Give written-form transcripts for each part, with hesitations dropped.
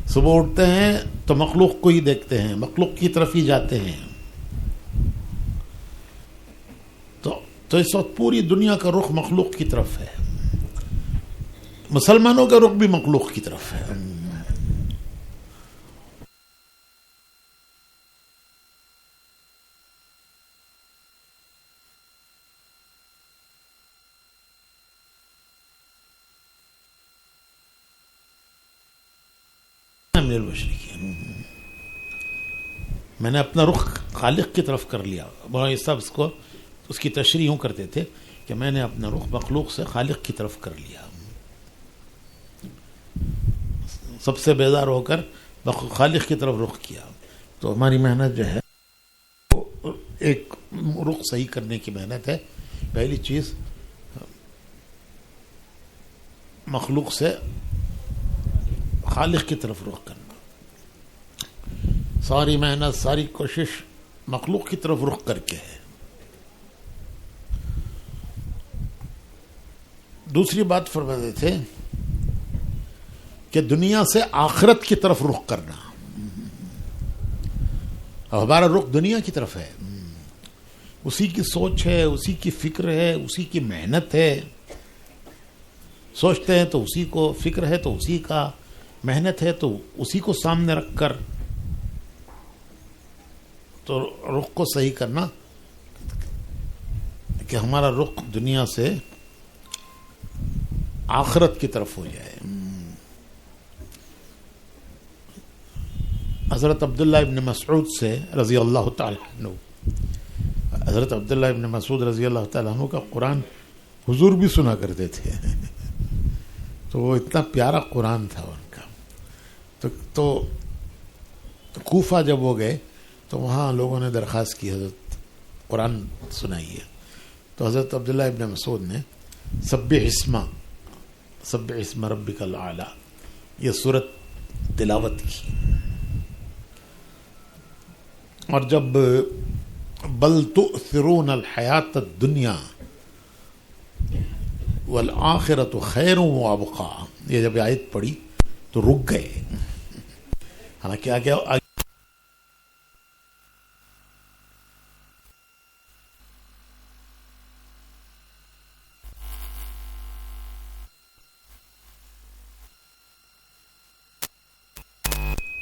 صبح اٹھتے ہیں تو مخلوق کو ہی دیکھتے ہیں، مخلوق کی طرف ہی جاتے ہیں. تو اس وقت پوری دنیا کا رخ مخلوق کی طرف ہے، مسلمانوں کا رخ بھی مخلوق کی طرف ہے. میں نے اپنا رخ خالق کی طرف کر لیا. مولانا صاحب اس کو اس کی تشریح یوں کرتے تھے کہ میں نے اپنا رخ مخلوق سے خالق کی طرف کر لیا. سب سے بیزار ہو کر خالق کی طرف رخ کیا. تو ہماری محنت جو ہے وہ ایک رخ صحیح کرنے کی محنت ہے. پہلی چیز مخلوق سے خالق کی طرف رخ کرنا. ساری محنت ساری کوشش مخلوق کی طرف رخ کر کے ہے. دوسری بات فرماتے تھے کہ دنیا سے آخرت کی طرف رخ کرنا. اور ہمارا رخ دنیا کی طرف ہے، اسی کی سوچ ہے، اسی کی فکر ہے، اسی کی محنت ہے. سوچتے ہیں تو اسی کو، فکر ہے تو اسی کا، محنت ہے تو اسی کو سامنے رکھ کر تو رخ کو صحیح کرنا کہ ہمارا رخ دنیا سے آخرت کی طرف ہو جائے. حضرت عبداللہ ابن مسعود سے رضی اللہ تعالیٰ عنہ، حضرت عبداللہ ابن مسعود رضی اللہ تعالیٰ عنہ کا قرآن حضور بھی سنا کرتے تھے. تو وہ اتنا پیارا قرآن تھا ان کا. تو کوفہ جب وہ گئے تو وہاں لوگوں نے درخواست کی حضرت قرآن سنائیے. تو حضرت عبداللہ ابن مسعود نے سبح اسم ربک الاعلی یہ سورت تلاوت کی. اور جب بل تؤثرون الحیات الدنیا والآخرۃ خیر وابقا یہ جب آیت پڑھی تو رک گئے. حالانکہ آگے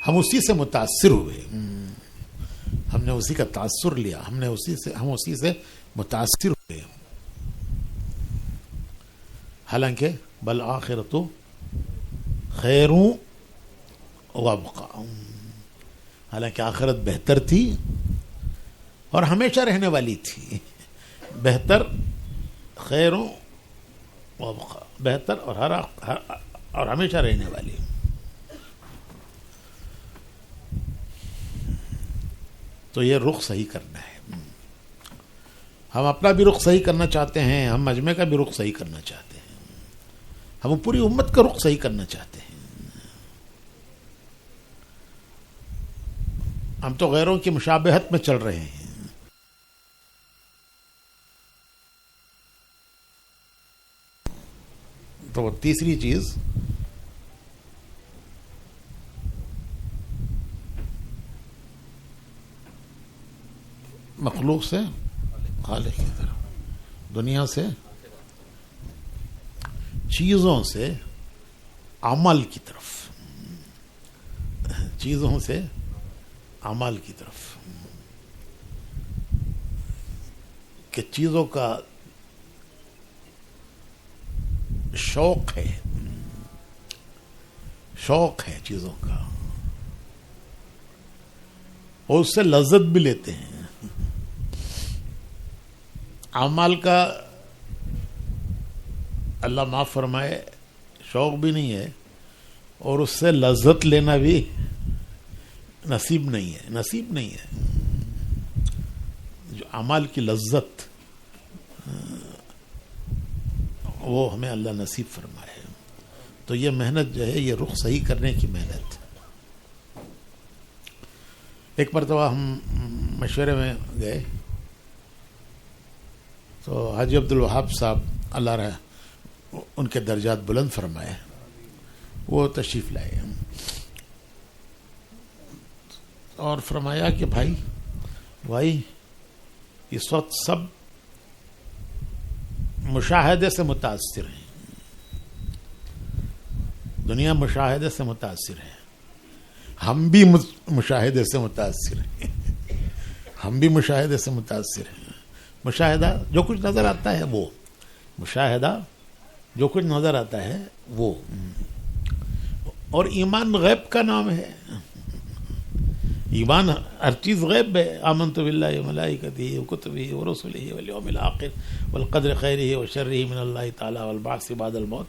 ہم اسی سے متاثر ہوئے، ہم نے اسی کا تاثر لیا، ہم اسی سے متاثر ہوئے. حالانکہ بل آخرت خیر وابقا، حالانکہ آخرت بہتر تھی اور ہمیشہ رہنے والی تھی. بہتر، خیر وابقا، بہتر اور ہمیشہ رہنے والی. تو یہ رخ صحیح کرنا ہے. ہم اپنا بھی رخ صحیح کرنا چاہتے ہیں، ہم مجمع کا بھی رخ صحیح کرنا چاہتے ہیں، ہم پوری امت کا رخ صحیح کرنا چاہتے ہیں. ہم تو غیروں کی مشابہت میں چل رہے ہیں. تو تیسری چیز مخلوق سے خالق کی طرف، دنیا سے، چیزوں سے عمل کی طرف، چیزوں سے عمل کی طرف. کہ چیزوں کا شوق ہے، شوق ہے چیزوں کا، اور اس سے لذت بھی لیتے ہیں. اعمال کا اللہ معاف فرمائے شوق بھی نہیں ہے، اور اس سے لذت لینا بھی نصیب نہیں ہے. جو اعمال کی لذت وہ ہمیں اللہ نصیب فرمائے. تو یہ محنت جو ہے یہ رخ صحیح کرنے کی محنت. ایک مرتبہ ہم مشورے میں گئے تو حاجی عبدالوہاب صاحب اللہ رحم ان کے درجات بلند فرمائے، وہ تشریف لائے. اور فرمایا کہ بھائی اس وقت سب مشاہدے سے متاثر ہیں، دنیا مشاہدے سے متاثر ہے، ہم بھی مشاہدے سے متاثر ہیں، ہم بھی مشاہدے سے متاثر ہیں. مشاہدہ جو کچھ نظر آتا ہے وہ، مشاہدہ جو کچھ نظر آتا ہے وہ. اور ایمان غیب کا نام ہے. ایمان ہر چیز غیب ہے. آمنت باللہ وملائکتہ وکتبہ ورسلہ والیوم الآخر والقدر خیرہ وشرہ من اللہ تعالی والبعث بعد الموت.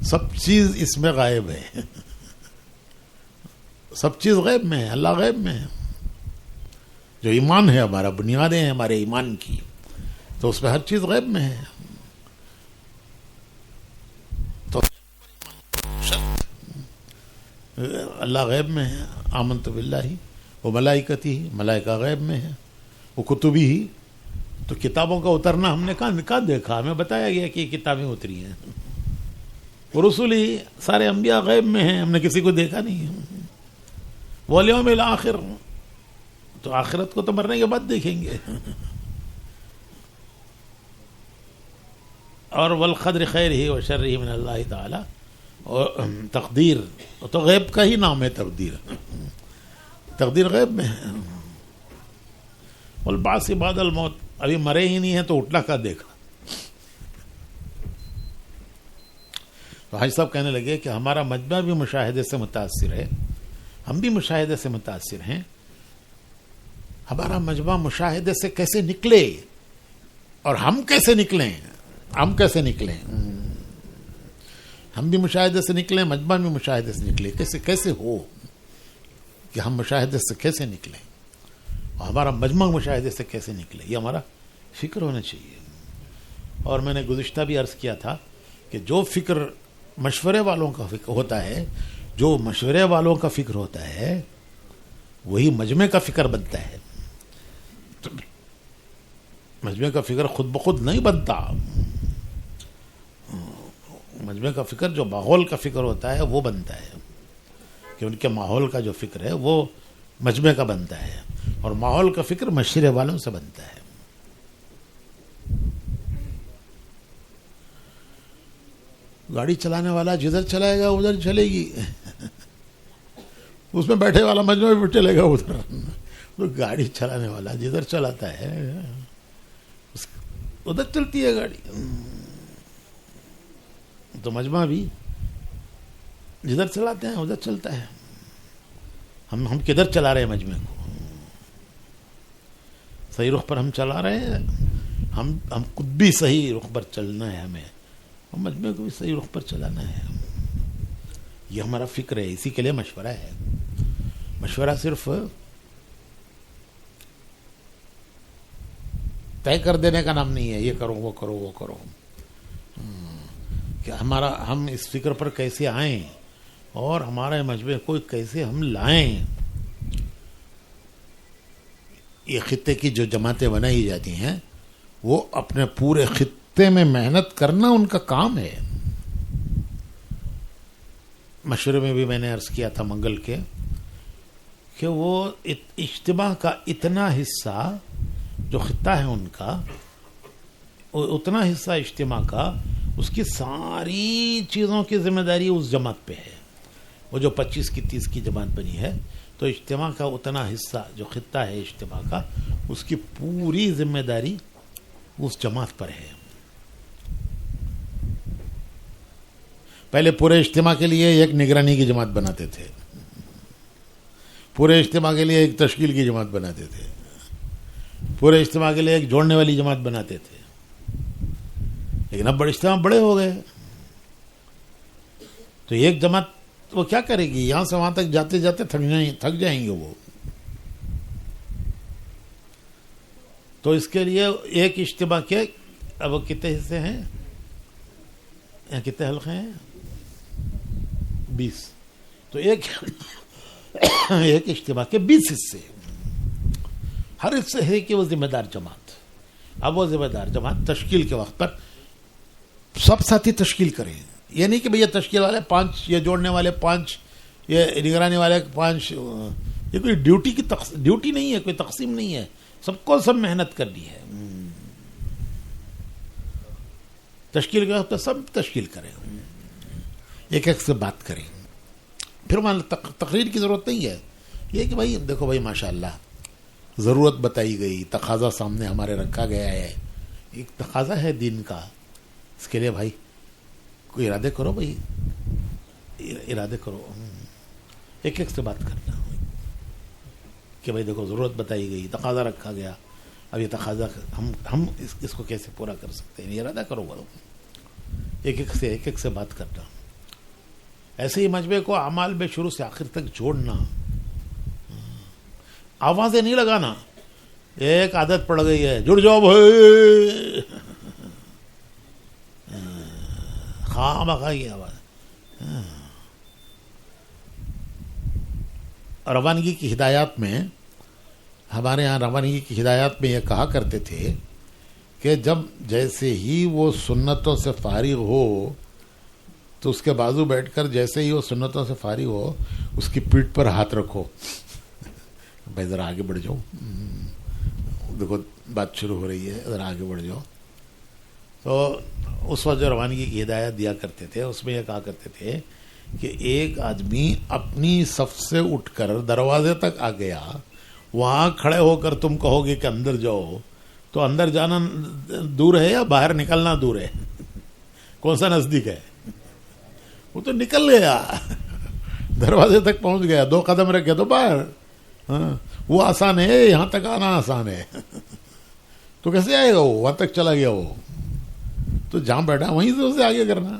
سب چیز اس میں غائب ہے. سب چیز غیب میں ہے، اللہ غیب میں ہے. جو ایمان ہے ہمارا، بنیادیں ہیں ہمارے ایمان کی، تو اس میں ہر چیز غیب میں ہے. تو اللہ غیب میں ہے. آمنت باللہ وہ ملائکتی، ملائکہ غیب میں ہے. وہ کتبی ہی، تو کتابوں کا اترنا ہم نے کہاں دیکھا؟ ہمیں بتایا گیا کہ یہ کتابیں اتری ہیں. وہ رسول ہی، سارے انبیاء غیب میں ہیں، ہم نے کسی کو دیکھا نہیں. والیوم الآخر، تو آخرت کو تو مرنے کے بعد دیکھیں گے. اور والقدر خیرہ وشرہ من اللہ تعالی، اور تقدیر تو غیب کا ہی نام ہے. تقدیر غیب میں ہے. والبعث بعد الموت، ابھی مرے ہی نہیں ہیں تو اٹھنا کا دیکھا. تو حاج صاحب کہنے لگے کہ ہمارا مجمع بھی مشاہدے سے متاثر ہے، ہم بھی مشاہدے سے متاثر ہیں. ہمارا مجمع مشاہدے سے کیسے نکلے اور ہم کیسے نکلیں؟ ہم بھی مشاہدے سے نکلیں، مجمع بھی مشاہدے سے نکلے. کیسے ہو کہ ہم مشاہدے سے کیسے نکلیں اور ہمارا مجمع مشاہدے سے کیسے نکلے؟ یہ ہمارا فکر ہونا چاہیے. اور میں نے گزشتہ بھی عرض کیا تھا کہ جو فکر مشورے والوں کا فکر ہوتا ہے، جو مشورے والوں کا فکر ہوتا ہے وہی مجمع کا فکر بنتا ہے. مجمع کا فکر خود بخود نہیں بنتا. مجمع کا فکر جو ماحول کا فکر ہوتا ہے وہ بنتا ہے، کہ ان کے ماحول کا جو فکر ہے وہ مجمع کا بنتا ہے، اور ماحول کا فکر مشورے والوں سے بنتا ہے. گاڑی چلانے والا جدھر چلائے گا ادھر چلے گی، اس میں بیٹھے والا مجمع بھی چلے گا ادھر. تو گاڑی چلانے والا جدھر چلاتا ہے ادھر چلتی ہے گاڑی. تو مجمع بھی جدھر چلاتے ہیں ادھر چلتا ہے. ہم کدھر چلا رہے ہیں مجمع کو؟ صحیح رخ پر ہم چلا رہے ہیں. ہم خود بھی صحیح رخ پر چلنا ہے ہمیں، اور مجمع کو بھی صحیح رخ پر چلانا ہے. یہ ہمارا فکر ہے. اسی کے لیے مشورہ ہے. مشورہ صرف طے کر دینے کا نام نہیں ہے، یہ کرو وہ کرو وہ کرو. کہ ہم اس فکر پر کیسے آئیں اور ہمارے مجمع کو کیسے ہم لائیں. یہ خطے کی جو جماعتیں بنائی جاتی ہیں وہ اپنے پورے خطے میں محنت کرنا ان کا کام ہے. مشورے میں بھی میں نے عرض کیا تھا منگل کے کہ وہ اجتماع کا اتنا حصہ جو خطہ ہے ان کا، اتنا حصہ اجتماع کا، اس کی ساری چیزوں کی ذمہ داری اس جماعت پہ ہے. وہ جو 25 کی 30 کی جماعت بنی ہے، تو اجتماع کا اتنا حصہ جو خطہ ہے اجتماع کا، اس کی پوری ذمہ داری اس جماعت پر ہے. پہلے پورے اجتماع کے لیے ایک نگرانی کی جماعت بناتے تھے، پورے اجتماع کے لیے ایک تشکیل کی جماعت بناتے تھے، پورے اجتماع کے لیے ایک جوڑنے والی جماعت بناتے تھے. لیکن اب بڑے اجتماع بڑے ہو گئے تو ایک جماعت وہ کیا کرے گی؟ یہاں سے وہاں تک جاتے جاتے تھک جائیں گے وہ. تو اس کے لیے ایک اجتماع کے اب کتنے حصے ہیں، کتنے حلقے ہیں؟ 20. تو ایک اجتماع کے 20 حصے، ہر حصے ہے کہ وہ ذمہ دار جماعت. اب وہ ذمہ دار جماعت تشکیل کے وقت پر سب ساتھی تشکیل کریں. یہ نہیں کہ بھئی یہ تشکیل والے 5، یہ جوڑنے والے 5، یہ نگرانی والے 5، یہ کوئی ڈیوٹی نہیں ہے، کوئی تقسیم نہیں ہے، سب کو سب محنت کرنی ہے. تشکیل کا تو سب تشکیل کریں، ایک ایک سے بات کریں. پھر وہاں تقریر کی ضرورت نہیں ہے. یہ کہ بھائی دیکھو بھائی ماشاء اللہ ضرورت بتائی گئی، تقاضا سامنے ہمارے رکھا گیا ہے، ایک تقاضا ہے دین کا، اس کے لیے بھائی کوئی ارادے کرو، بھائی ارادے کرو. ایک ایک سے بات کرنا کہ بھائی دیکھو ضرورت بتائی گئی، تقاضا رکھا گیا، اب یہ تقاضا ہم اس کو کیسے پورا کر سکتے ہیں، ارادہ کرو کرو. ایک ایک سے بات کرنا. ایسے ہی مجمع کو اعمال میں شروع سے آخر تک جوڑنا، آوازیں نہیں لگانا. ایک عادت پڑ گئی ہے، جڑ جاؤ بھائی، خواہ مخواہ یہ آواز. روانگی کی ہدایات میں، ہمارے ہاں روانگی کی ہدایات میں یہ کہا کرتے تھے کہ جب جیسے ہی وہ سنتوں سے فارغ ہو تو اس کے بازو بیٹھ کر جیسے ہی وہ سنتوں سے فارغ ہو اس کی پیٹھ پر ہاتھ رکھو، بھائی ذرا آگے بڑھ جاؤ، دیکھو بات شروع ہو رہی ہے، ذرا آگے بڑھ جاؤ. تو اس وقت جو روانگی کی ہدایت دیا کرتے تھے اس میں یہ کہا کرتے تھے کہ ایک آدمی اپنی صف سے اٹھ کر دروازے تک آ گیا، وہاں کھڑے ہو کر تم کہو گے کہ اندر جاؤ، تو اندر جانا دور ہے یا باہر نکلنا دور ہے؟ کون سا نزدیک ہے؟ وہ تو نکل گیا، دروازے تک پہنچ گیا، 2 قدم رکھ گیا تو باہر. وہ آسان ہے، یہاں تک آنا آسان ہے. تو کیسے آئے گا وہ؟ وہاں تک چلا گیا، وہ تو جہاں بیٹھا وہیں سے اسے آگے کرنا.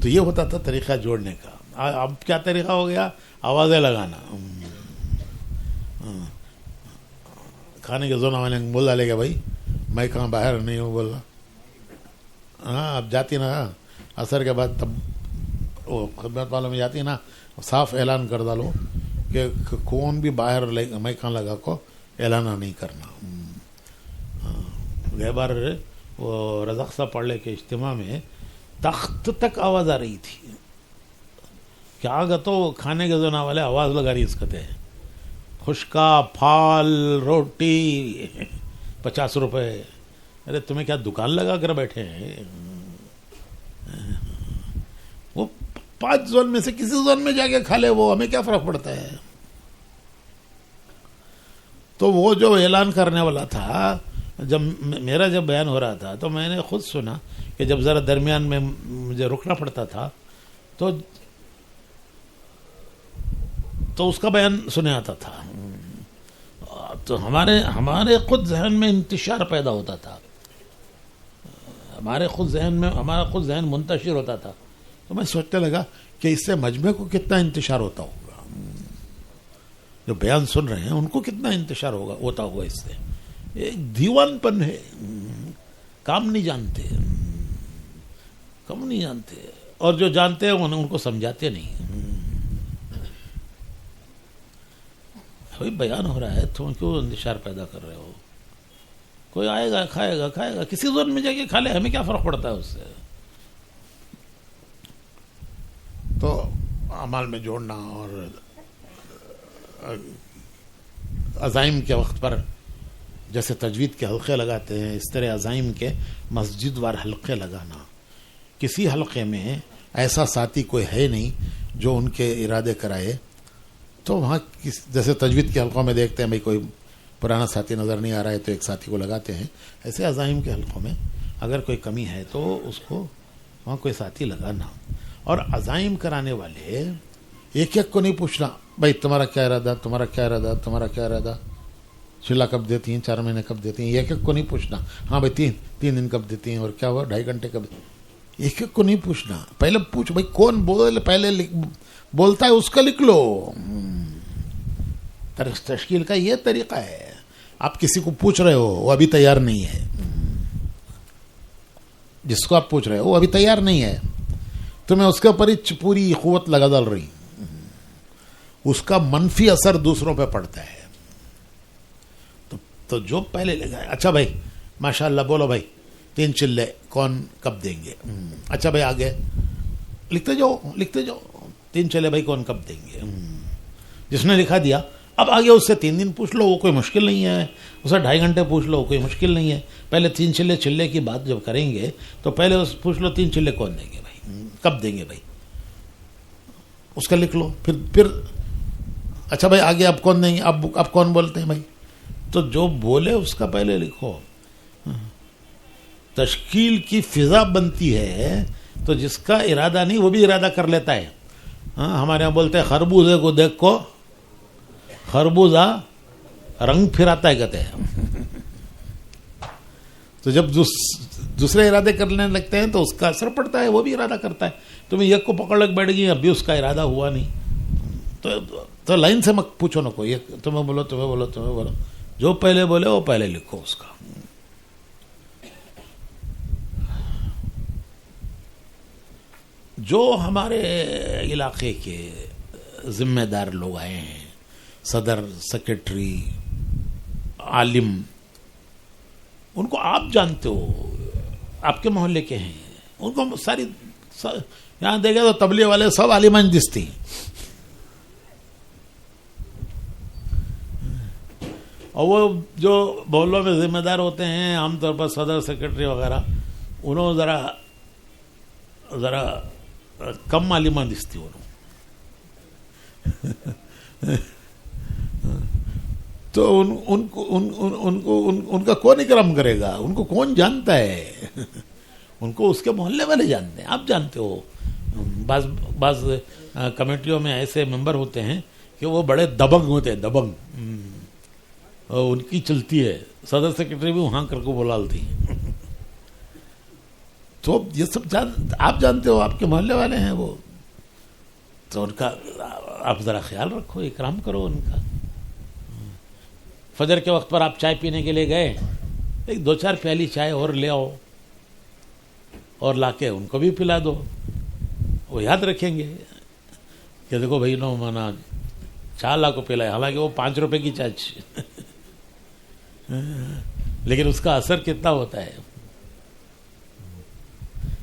تو یہ ہوتا تھا طریقہ جوڑنے کا. اب کیا طریقہ ہو گیا؟ آوازیں لگانا. کھانے کے زونہ والے بول ڈالے گا بھائی میں کہاں باہر نہیں ہوں بولنا. ہاں اب جاتی نا عصر کے بعد، تب وہ خدمت والوں میں جاتی نا، صاف اعلان کر ڈالو کہ کون بھی باہر میں کہاں لگا کو اعلان نہیں کرنا. گئے بار وہ رزق صاحب پڑھنے کے اجتماع میں تخت تک آواز آ رہی تھی. کیا گا تو کھانے کے زونہ والے آواز لگا رہی اس کہتے ہیں خشکا پھال روٹی 50 روپے. ارے تمہیں کیا دکان لگا کر بیٹھے ہیں؟ وہ 5 زون میں سے کسی زون میں جا کے کھا لے، وہ ہمیں کیا فرق پڑتا ہے. تو وہ جو اعلان کرنے والا تھا، جب میرا بیان ہو رہا تھا تو میں نے خود سنا کہ جب ذرا درمیان میں مجھے رکنا پڑتا تھا تو اس کا بیان سنے آتا تھا. تو ہمارے خود ذہن میں انتشار پیدا ہوتا تھا، ہمارا خود ذہن منتشر ہوتا تھا. تو میں سوچنے لگا کہ اس سے مجمع کو کتنا انتشار ہوتا ہوگا، جو بیان سن رہے ہیں ان کو کتنا انتشار ہوتا ہوگا. اس سے ایک دیوان پن ہے، کام نہیں جانتے، اور جو جانتے ہیں ان کو سمجھاتے نہیں. بھائی بیان ہو رہا ہے تم کیوں انتشار پیدا کر رہے ہو؟ کوئی آئے گا کھائے گا، کسی زون میں جا کے کھا لے، ہمیں کیا فرق پڑتا ہے اس سے. تو اعمال میں جوڑنا اور عزائم کے وقت پر جیسے تجوید کے حلقے لگاتے ہیں اس طرح عزائم کے مسجد وار حلقے لگانا. کسی حلقے میں ایسا ساتھی کوئی ہے نہیں جو ان کے ارادے کرائے، تو وہاں جیسے تجوید کے حلقوں میں دیکھتے ہیں بھائی کوئی پرانا ساتھی نظر نہیں آ رہا ہے تو ایک ساتھی کو لگاتے ہیں، ایسے عزائم کے حلقوں میں اگر کوئی کمی ہے تو اس کو وہاں کوئی ساتھی لگانا. اور عزائم کرانے والے ایک ایک کو نہیں پوچھنا بھائی تمہارا کیا ارادہ، چلا کب دیتی ہیں، 4 مہینے کب دیتی ہیں، ایک ایک کو نہیں پوچھنا. ہاں بھائی 3 دن کب دیتی ہیں، اور کیا ہوا 2.5 گھنٹے کب. ایک ایک کو نہیں پوچھنا، پہلے پوچھ بھائی کون پہلے بولتا ہے اس کا لکھ لو. تشکیل کا یہ طریقہ ہے. آپ کسی کو پوچھ رہے ہو وہ ابھی تیار نہیں ہے، جس کو آپ پوچھ رہے ہو وہ ابھی تیار نہیں ہے، تو میں اس کے اوپر پوری قوت لگا ڈال رہی ہوں، اس کا منفی اثر دوسروں پہ پڑتا ہے. تو جو پہلے لگا ہے، اچھا بھائی ماشاء اللہ بولو بھائی 3 چلے کون کب دیں گے. اچھا بھائی آگے لکھتے جاؤ 3 چلے بھائی کون کب دیں گے. جس نے لکھا دیا اب آگے اس سے 3 دن پوچھ لو، وہ کوئی مشکل نہیں ہے، اسے 2.5 گھنٹے پوچھ لو، کوئی مشکل نہیں ہے. پہلے 3 چلے کی بات جب کریں گے تو پہلے پوچھ لو 3 چلے کون دیں گے بھائی، کب دیں گے بھائی، اس کا لکھ لو. پھر اچھا بھائی آگے اب کون دیں گے، اب کون بولتے ہیں بھائی، تو جو بولے اس کا پہلے لکھو. تشکیل کی فضا بنتی ہے تو جس کا ارادہ نہیں وہ بھی ارادہ کر لیتا ہے. ہمارے یہاں بولتے ہیں خربوزے کو دیکھ کو خربوزہ رنگ پھراتا ہے کہتے ہیں. تو جب دوسرے ارادے کرنے لگتے ہیں تو اس کا اثر پڑتا ہے، وہ بھی ارادہ کرتا ہے. تمہیں ایک کو پکڑ لگ بیٹھ گئی، اب بھی اس کا ارادہ ہوا نہیں، تو لائن سے مت پوچھو نا کوئی، تمہیں بولو، جو پہلے بولے وہ پہلے لکھو اس کا. جو ہمارے علاقے کے ذمہ دار لوگ آئے ہیں، صدر، سیکرٹری، عالم، ان کو آپ جانتے ہو، آپ کے محلے کے ہیں، ان کو ساری یہاں دیکھے تو تبلیغ والے سب عالمان دستی. اور وہ جو محلوں میں ذمہ دار ہوتے ہیں عام طور پر صدر، سیکرٹری وغیرہ، انہوں ذرا کم عالمان دستی انہوں. تو ان کا کون اکرام کرے گا، ان کو کون جانتا ہے، ان کو اس کے محلے والے جانتے ہیں. آپ جانتے ہو بعض کمیٹیوں میں ایسے ممبر ہوتے ہیں کہ وہ بڑے دبنگ ہوتے ہیں، دبنگ، ان کی چلتی ہے. صدر سیکرٹری بھی وہاں کر کو بلالتی ہیں. تو یہ سب آپ جانتے ہو، آپ کے محلے والے ہیں وہ، تو ان کا آپ ذرا خیال رکھو، اکرام کرو ان کا. فجر کے وقت پر آپ چائے پینے کے لیے گئے، 2-4 پیالی چائے اور لے آؤ اور لا کے ان کو بھی پلا دو. وہ یاد رکھیں گے کہ دیکھو بھائی نو مانا 4 لاکھ کو پلائے، حالانکہ وہ 5 روپے کی چائے لیکن اس کا اثر کتنا ہوتا ہے.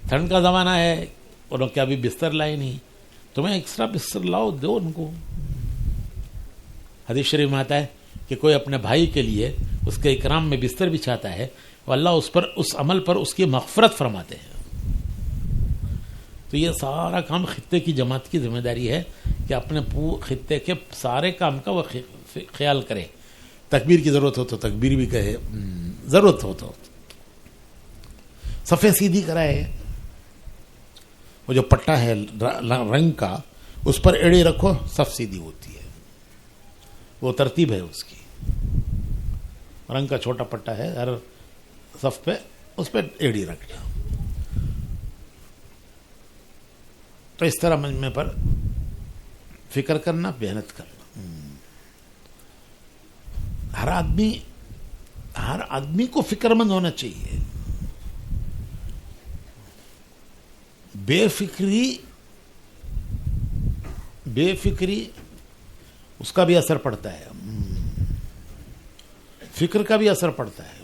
ٹھنڈ کا زمانہ ہے، انہوں کیا ابھی بستر لائے نہیں، تمہیں ایکسٹرا بستر لاؤ، دو ان کو. حدیث شریف میں آتا ہے کہ کوئی اپنے بھائی کے لیے اس کے اکرام میں بستر بچھاتا ہے، اور اللہ اس عمل پر اس کی مغفرت فرماتے ہیں. تو یہ سارا کام خطے کی جماعت کی ذمہ داری ہے کہ اپنے خطے کے سارے کام کا وہ خیال کرے. تکبیر کی ضرورت ہو تو تکبیر بھی کہے، ضرورت ہو تو صفیں سیدھی کرائے. وہ جو پٹا ہے رنگ کا، اس پر ایڑی رکھو، صف سیدھی ہوتی ہے. وہ ترتیب ہے اس کی. رنگ کا چھوٹا پٹا ہے ہر صف پہ، اس پہ ایڑی رکھنا. تو اس طرح مجمع پر فکر کرنا، محنت کرنا. ہر آدمی کو فکر مند ہونا چاہیے. بے فکری اس کا بھی اثر پڑتا ہے، فکر کا بھی اثر پڑتا ہے.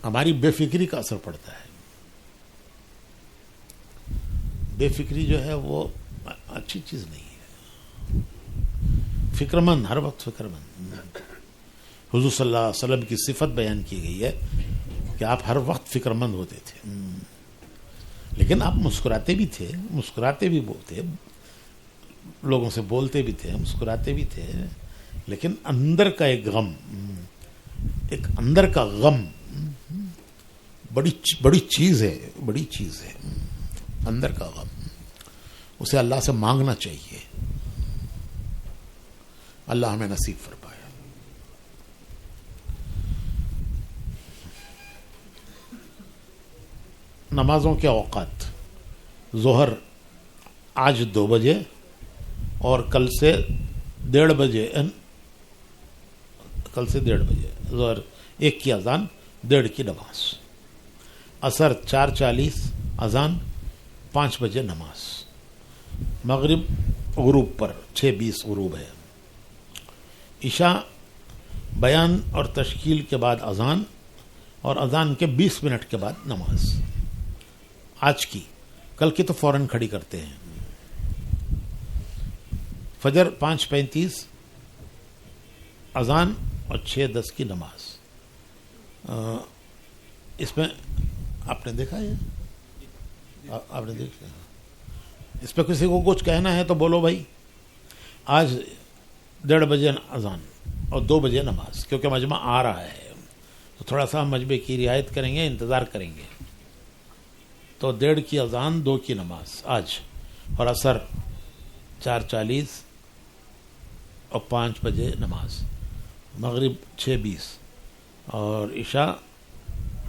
ہماری بے فکری کا اثر پڑتا ہے. بے فکری جو ہے وہ اچھی چیز نہیں ہے. فکر مند، ہر وقت فکر مند. حضور صلی اللہ علیہ وسلم کی صفت بیان کی گئی ہے کہ آپ ہر وقت فکر مند ہوتے تھے، لیکن آپ مسکراتے بھی تھے، لوگوں سے بولتے بھی تھے، مسکراتے بھی تھے، لیکن اندر کا ایک غم، اندر کا غم بڑی چیز ہے. اندر کا غم اسے اللہ سے مانگنا چاہیے. اللہ ہمیں نصیب فرمائے. نمازوں کے اوقات: ظہر آج 2 بجے اور کل سے 1:30 بجے. ظہر 1 کی اذان، 1:30 کی نماز. عصر 4:40 اذان، 5 بجے نماز. مغرب غروب پر 6:20 غروب ہے. عشاء بیان اور تشکیل کے بعد اذان، اور اذان کے 20 منٹ کے بعد نماز. آج کی، کل کی تو فوراً کھڑی کرتے ہیں. فجر 5:35 اذان اور 6:10 کی نماز. اس میں آپ نے دیکھا ہے، آپ نے دیکھا، اس پہ کسی کو کچھ کہنا ہے تو بولو بھائی. آج 1:30 بجے اذان اور 2 بجے نماز، کیونکہ مجمع آ رہا ہے تو تھوڑا سا ہم مجمع کی رعایت کریں گے، انتظار کریں گے. تو 1:30 کی اذان، 2 کی نماز آج، اور عصر 4:40 اور 5 بجے نماز. مغرب 6:20 اور عشاء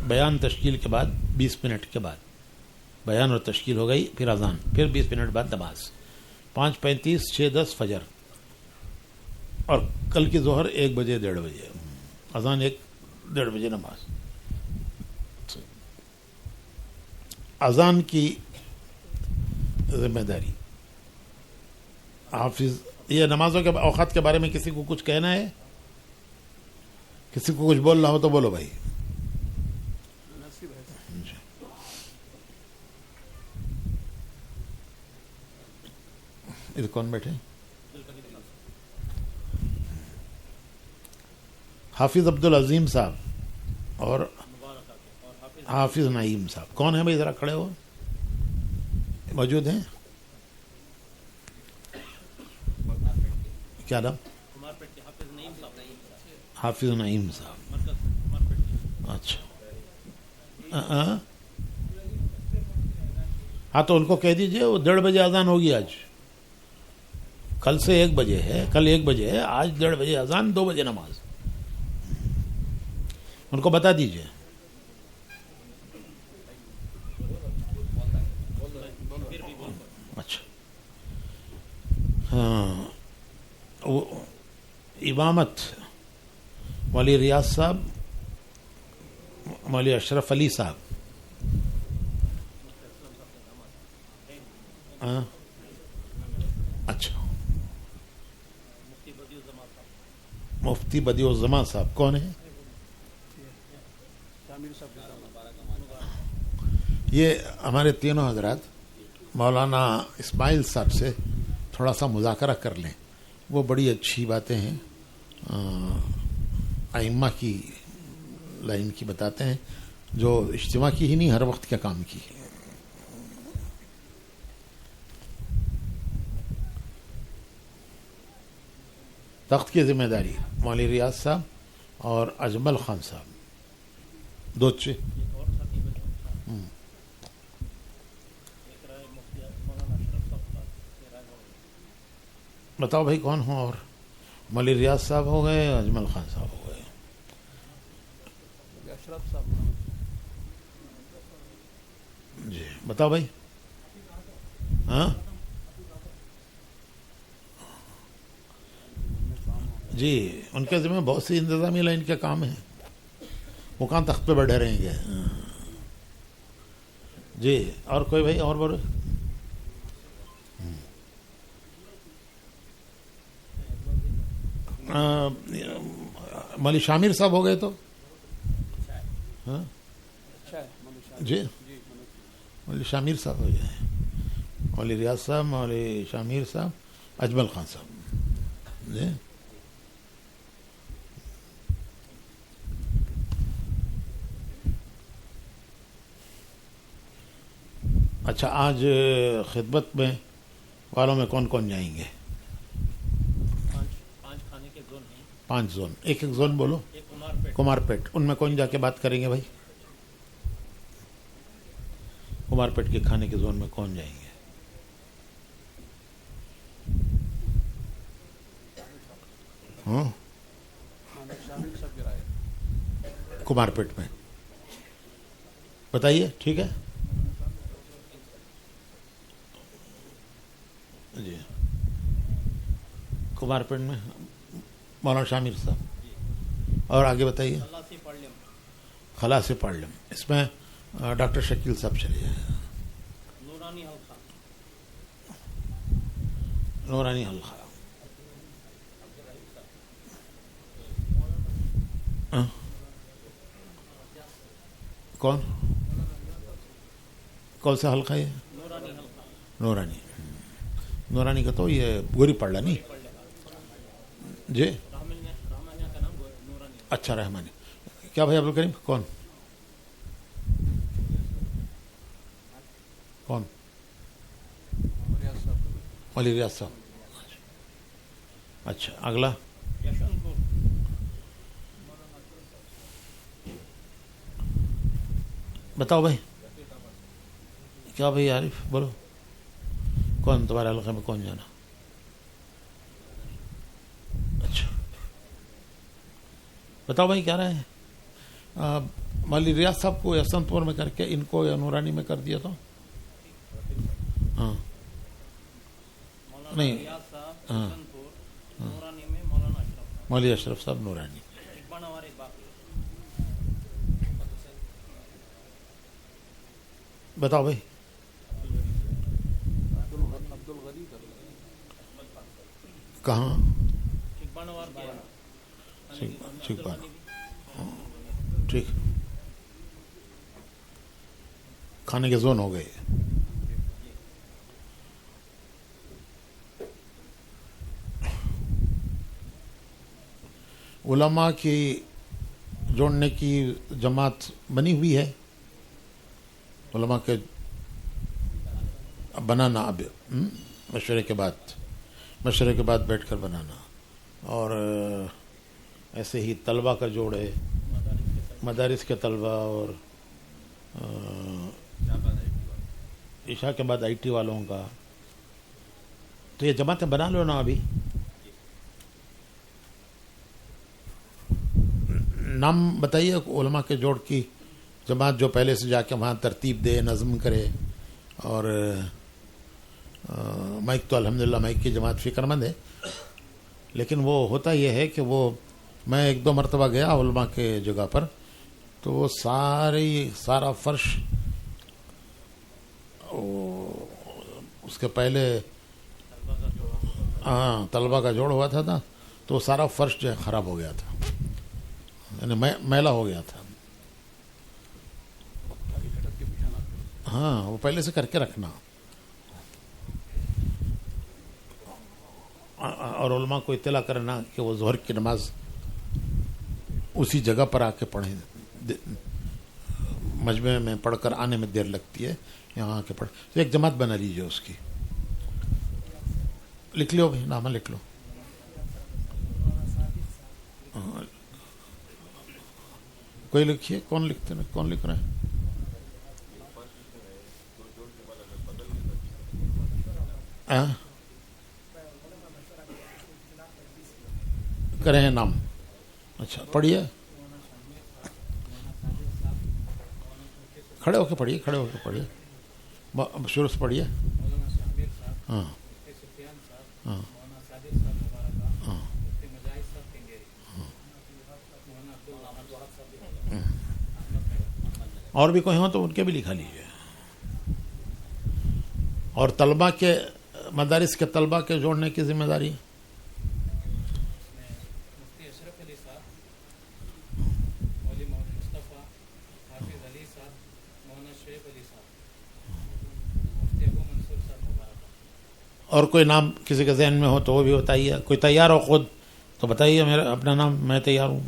بیان تشکیل کے بعد 20 منٹ کے بعد. بیان اور تشکیل ہو گئی، پھر اذان، پھر 20 منٹ بعد نماز. 5:35 6:10 فجر، اور کل کی ظہر 1 بجے 1:30 بجے اذان، 1:30 بجے نماز. اذان کی ذمہ داری حافظ. یہ نمازوں کے اوقات کے بارے میں کسی کو کچھ کہنا ہے؟ کسی کو کچھ بولنا ہو تو بولو بھائی. ادھر کون بیٹھے؟ حافظ عبدالعظیم صاحب اور حافظ نعیم صاحب. کون ہیں بھائی؟ ذرا کھڑے ہو. موجود ہیں؟ کیا نام؟ حافظ نعیم صاحب. اچھا، ہاں تو ان کو کہہ دیجئے وہ 1:30 بجے اذان ہوگی آج. کل سے 1 بجے ہے، کل 1 بجے ہے، آج 1:30 بجے اذان، 2 بجے نماز. ان کو بتا دیجئے. اچھا، ہاں. امامت مولوی ریاض صاحب، مولوی اشرف علی صاحب. اچھا، مفتی بدیع الزمان صاحب کون ہیں؟ یہ ہمارے تینوں حضرات مولانا اسماعیل صاحب سے تھوڑا سا مذاکرہ کر لیں. وہ بڑی اچھی باتیں ہیں ائمہ کی لائن کی بتاتے ہیں، جو اجتماع کی ہی نہیں، ہر وقت کے کام کی. تخت کی ذمہ داری مولوی ریاض صاحب اور اجمل خان صاحب، دو چھ. بتاؤ بھائی کون ہوں؟ اور مولوی ریاض صاحب ہو گئے، اجمل خان صاحب ہو گئے. جی بتاؤ بھائی. ہاں جی، ان کے ذمہ بہت سی انتظامی لائن کے کام ہیں، وہ کہاں تخت پہ بیٹھے رہیں گے. جی اور کوئی بھائی اور بولو. مولوی شامر صاحب ہو گئے تو ہاں جی، مولوی شامر صاحب ہو گئے، مولوی ریاض صاحب، مولوی شامر صاحب، اجمل خان صاحب. جی اچھا، آج خدمت میں والوں میں کون کون جائیں گے؟ 5 زون. ایک زون بولو. کمار پیٹ. ان میں کون جا کے بات کریں گے بھائی؟ کمار پیٹ کے کھانے کے زون میں کون جائیں گے؟ ہاں کمار پیٹ میں بتائیے. ٹھیک ہے جی. کمار پیٹ میں مولانا شامر صاحب. اور آگے بتائیے. خلاص پارلم. اس میں ڈاکٹر شکیل صاحب چلے جائیں. نورانی حلقہ. کون کون سا حلقہ ہے؟ نورانی. نورانی کا تو یہ گوری پڑلا نہیں جی. اچھا رحمانی. کیا بھائی عبدالکریم کون کون؟ ولی ریاض صاحب. اچھا اگلا. بتاؤ بھائی. کیا بھائی عارف بولو کون تمہارے حلقے میں کون جانا؟ اچھا بتاؤ بھائی کیا رہے ہیں. مالی ریاض صاحب کو یسنت پور میں کر کے ان کو یا نورانی میں کر دیا تو ہاں نہیں ہاں مولوی اشرف صاحب نورانی. بتاؤ بھائی. کہاں؟ ٹھیک کھانے کے زون ہو گئے. علماء کی جوڑنے کی جماعت بنی ہوئی ہے. علماء کے بنانا اب مشورے کے بعد بیٹھ کر بنانا. اور ایسے ہی طلبہ کا جوڑ ہے مدارس کے طلبہ اور عشاء کے بعد IT والوں کا. تو یہ جماعتیں بنا لو نا. ابھی نام بتائیے علماء کے جوڑ کی جماعت جو پہلے سے جا کے وہاں ترتیب دے نظم کرے. اور مائک تو الحمدللہ مائک کی جماعت فکر مند ہے. لیکن وہ ہوتا یہ ہے کہ وہ میں 1-2 مرتبہ گیا علماء کے جگہ پر تو وہ سارا فرش اس کے پہلے طلبہ کا جوڑ ہوا تھا تو سارا فرش جو ہے خراب ہو گیا تھا یعنی میلا ہو گیا تھا. ہاں وہ پہلے سے کر کے رکھنا. اور علماء کو اطلاع کرنا کہ وہ ظہر کی نماز اسی جگہ پر آ کے پڑھیں. مجمع میں پڑھ کر آنے میں دیر لگتی ہے یہاں آ کے پڑھ. تو ایک جماعت بنا لیجیے اس کی. لکھ لو بھائی نامہ لکھ لو. کوئی لکھیے. کون لکھتے ہیں کون لکھ رہے ہیں؟ کرے ہیں نام. اچھا پڑھیے. کھڑے ہو کے پڑھیے شروع سے پڑھیے. ہاں ہاں ہاں اور بھی کوئی ہوں تو ان کے بھی لکھا لیجیے. اور طلبہ کے مدارس کے طلبہ کے جوڑنے کی ذمہ داری اور کوئی نام کسی کے ذہن میں ہو تو وہ بھی بتائیے. کوئی تیار ہو خود تو بتائیے میرا اپنا نام میں تیار ہوں.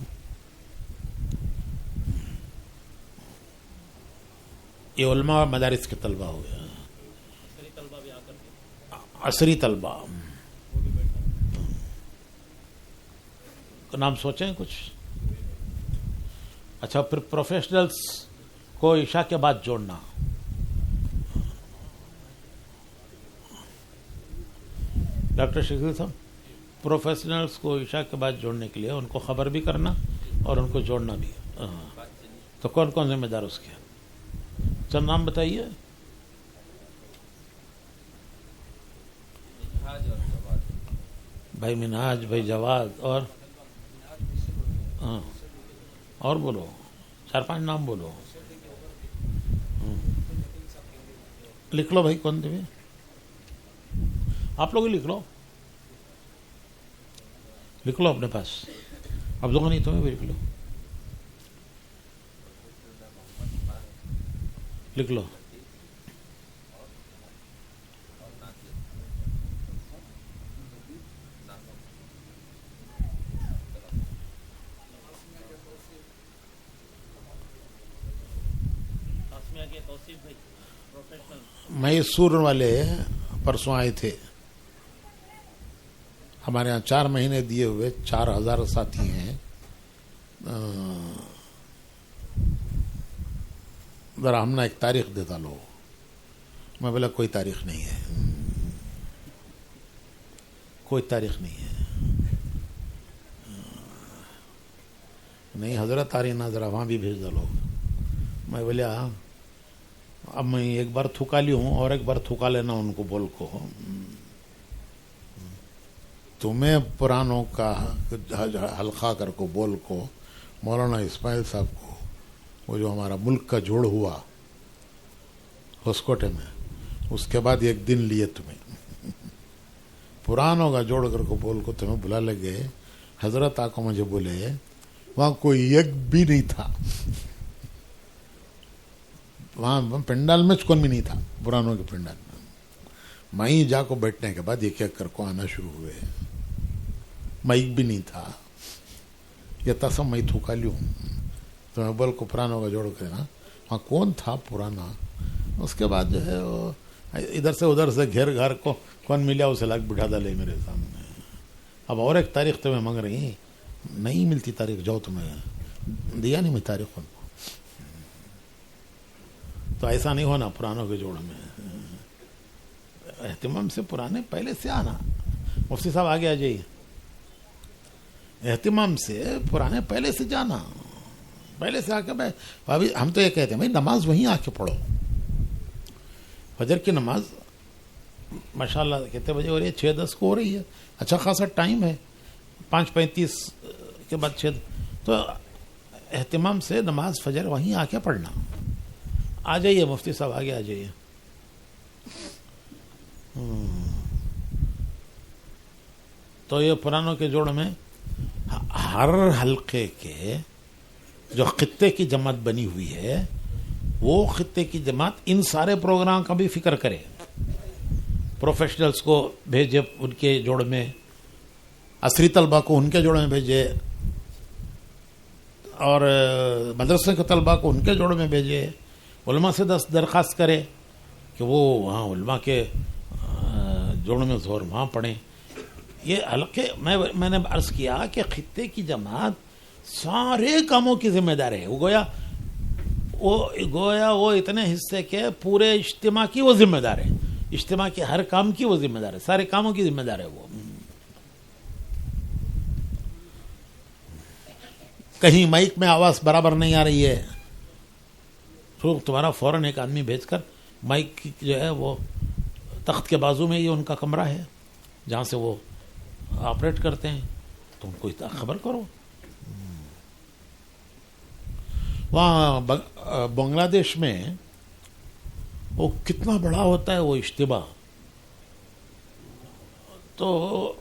یہ علماء مدارس کے طلبہ ہو گیا. عصری طلبہ نام سوچیں کچھ. اچھا پھر پروفیشنلز کو عشاء کے بعد جوڑنا. ڈاکٹر شکیل صاحب پروفیشنلز کو عشاء کے بعد جوڑنے کے لیے ان کو خبر بھی کرنا اور ان کو جوڑنا بھی. تو کون کون ذمہ دار اس کے چند نام بتائیے. بھائی منہاج بھائی جواد اور ہاں اور بولو 4-5 نام بولو. لکھ لو بھائی کون دے آپ لوگ ہی لکھ لو اپنے پاس. اب لوگوں نہیں تمہیں بھی لکھ لو. میسور والے پرسوں آئے تھے ہمارے یہاں 4 مہینے دیے ہوئے 4000 ساتھی ہیں. ذرا ہم نے ایک تاریخ دیتا لو. میں بولا کوئی تاریخ نہیں ہے, کوئی تاریخ نہیں ہے. نہیں حضرت آ رہی نا, ذرا وہاں بھی بھیج دو لوگ. میں بولیا اب میں ایک بار تھکا لی ہوں اور ایک بار تھکا لینا ان کو بول کو. تمہیں پرانوں کا حلقہ کر کو بول کو مولانا اسماعیل صاحب کو, وہ جو ہمارا ملک کا جوڑ ہوا ہوسکوٹے میں, اس کے بعد ایک دن لیے تمہیں پرانوں کا جوڑ کر کو بول کو تمہیں بلا لگے. حضرت آ کو مجھے بولے وہاں کوئی ایک بھی نہیں تھا, وہاں پنڈال میں کون بھی نہیں تھا پرانوں کے پنڈال میں. میں جا کو بیٹھنے کے بعد ایک ایک کر کو آنا شروع ہوئے. مائک بھی نہیں تھا, یہ تسم میں تھوکا لیوں تو میں بول کو پرانوں کا جوڑ کے نا وہاں کون تھا پرانا. اس کے بعد جو ہے وہ ادھر سے ادھر سے گھیر گھر کو کون ملیا اسے لاگ بٹھا ڈالے میرے سامنے. اب اور ایک تاریخ تمہیں مانگ رہی, نہیں ملتی تاریخ, جاؤ تمہیں دیا نہیں میں تاریخ ان کو. تو ایسا نہیں ہونا پرانوں کے جوڑ میں. اہتمام سے پرانے پہلے سے آنا. مفتی صاحب آگے آ جائیے. اہتمام سے پرانے پہلے سے جانا, پہلے سے آ کے ابھی ہم تو یہ کہتے ہیں بھائی نماز وہیں آ کے پڑھو. فجر کی نماز ماشاءاللہ کتنے بجے ہو رہی ہے؟ 6:10 کو ہو رہی ہے. اچھا خاصا ٹائم ہے, 5:35 کے بعد 6. تو اہتمام سے نماز فجر وہیں آ کے پڑھنا. آ جائیے مفتی صاحب آگے آ جائیے. تو یہ پرانوں کے جوڑ میں ہر حلقے کے جو خطے کی جماعت بنی ہوئی ہے, وہ خطے کی جماعت ان سارے پروگرام کا بھی فکر کرے. پروفیشنلز کو بھیجے ان کے جوڑ میں, عصری طلبہ کو ان کے جوڑ میں بھیجے, اور مدرسے کے طلبہ کو ان کے جوڑ میں بھیجے. علماء سے درخواست کرے کہ وہ وہاں علماء کے جوڑ میں زور وہاں پڑھیں. یہ حلقے میں نے عرض کیا کہ خطے کی جماعت سارے کاموں کی ذمہ دار ہے. گویا وہ اتنے حصے کے پورے اجتماع کی وہ ذمہ دار ہے. اجتماع کے ہر کام کی وہ ذمہ دار ہے, سارے کاموں کی ذمہ دار ہے. وہ کہیں مائک میں آواز برابر نہیں آ رہی ہے تو تمہارا فوراً ایک آدمی بھیج کر مائک جو ہے وہ تخت کے بازو میں یہ ان کا کمرہ ہے جہاں سے وہ آپریٹ کرتے ہیں, تو ان کو خبر کرو. وہاں بنگلہ دیش میں وہ کتنا بڑا ہوتا ہے وہ اجتماع. تو